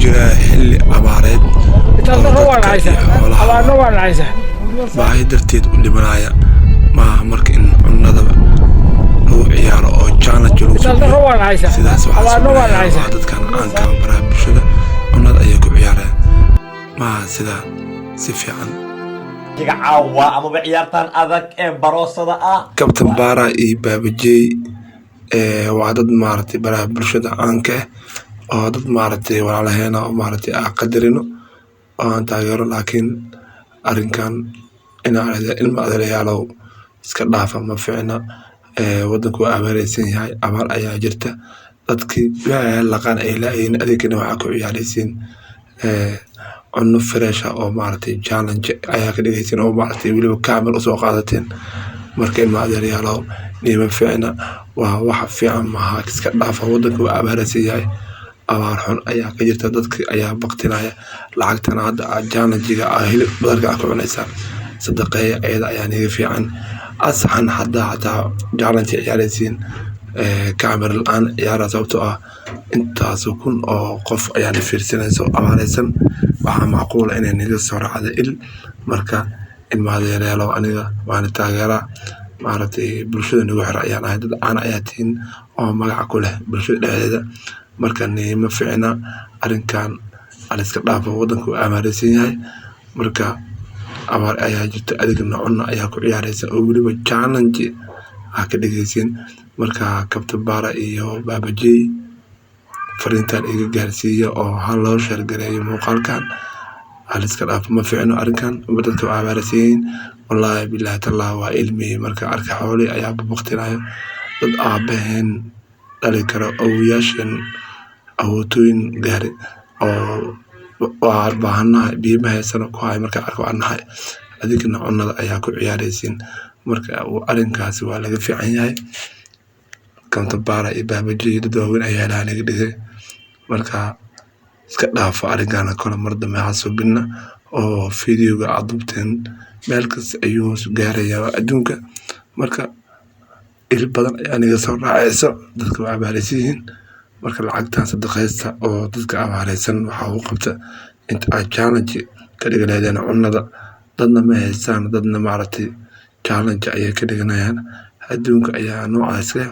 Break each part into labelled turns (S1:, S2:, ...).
S1: jiraa xilli abaareed oo dadka iyo xoolaha baahi darteed u dhimanaya maaha marka in cunnada lagu ciyaaro oo challenge lagu sameeyo sidaas waxaa sameeyaa dadkan caanka ah baraha bulshada cunnada ayay ku ciyaarayaan maaha sidaa si fiican
S2: caawa amaba ciyaartan adag ee baroosada ah
S1: kabtan baara iyo baabajey waa dad maaragtay baraha bulshada caanka ah oo dad maaragtay walaalaheena oo maaragtay qadarino oo aan taageero laakiin arrinkan inaan ilma adeerayaalow iska dhaafa ma fiicna waddanku waa abaaraysan yahay abaar ayaa jirta dadkii laqaan ay laayihiin adeegana waxaa ku ciyaaraysiin cunno fresh oo maaragtay challenge ayaa ka dhigaysiin oo maaragtay weliba kaamil usoo qaadateen marka ilma adeerayaalow nima fiicna waa wax fiican maaha iska dhaafa waddanku waa abaaraysan yahay abaar xun ayaa ka jirta dadka ayaa baqtinaya lacagtana hadda challenge-ga hilib badarka ku cunaysaa sadaqeeya ayada ayaa niga fiican asxan hadaa challenge ciyaaraysiin kaamir la-aan ciyaara sababtoo ah intaas kun oo qof ayaa fiirsanayso abaaraysan waxaa macquula inay niga soo raacda il marka ilma adeerayaalow aniga waana taageeraa maaragtay bulshada nagu xira ayaan ahay dad caan ayaa tihiin oo magaca ku leh bulshada dhexdeeda marka nima fiicna arrinkan aliska dhaafo waddanku waa abaaraysan yahay marka abaar ayaa jirta adigna cunno ayaa ku ciyaaraysa oo weliba challenge ka dhigaysiin marka kabtan baara iyo baabajey fariintan iga gaarsiiya oo hal loo sheergareeyo muuqaalkan aliska dhaafo ma fiicno arrinkan dadka waa abaaraysan yihiin wallaahi bilaahi tallah waa ilmihii marka arka xoolihii ayaa baqtinayo dad aabaheen dhali karo awoyaasheen awootooyin gaari oo waa baahanahay biyo ma haysano ku hay marka arko anahay adigna cunnada ayaa ku ciyaaraysiin marka arrinkaasi waa laga fiican yahay kabtan baara iyo baabajey dad waaweyn ayaa ilaha naga dhigay marka iska dhaafo arrinkaana kale mar dambe ha subina oo fideoga aad dubteen meel kasta ayuu gaarayaa adduunka marka il badan ayaa niga soo raacayso dadka waa abaaraysan yihiin marka lacagtan sadaqaysta oo dadka abaaraysan waxaa u qabta inta aad challenge ka dhigi lahaydeen cunnada dadna ma haystaan dadna maaragtay challenge ayay ka dhiganayaan adduunka ayaa noocaas leh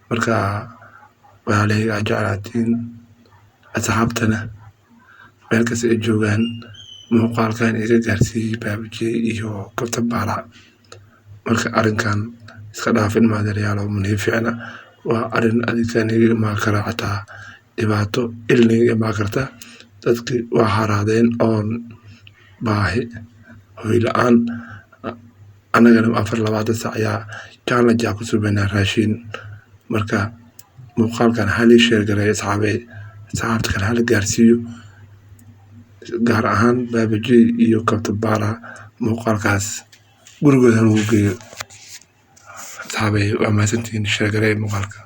S1: marka walaalahayga jeclaatiin asxaabtana meel kasta ay joogaan muuqaalkan iga gaarsiiyey baabajey iyo kabtan baara marka arrinkan iska dhaaf ilma adeerayaalow maniga fiicna waa arrin adiga niga imaan kara xataa dhibaato il niga imaan karta dadkii waa haraadeen oon baahi hoy la-aan annagana 24 saac ayaa challenge ku subaynaa raashin marka muuqaalkan halii sheergareeyo asxaabta kale hala gaarsiiyo gaar ahaan baabajey iyo kabtan baara muuqaalkaas gurigooda lagu geeyo asxaabay waa mahadsantihiin sheergareeyo muuqaalka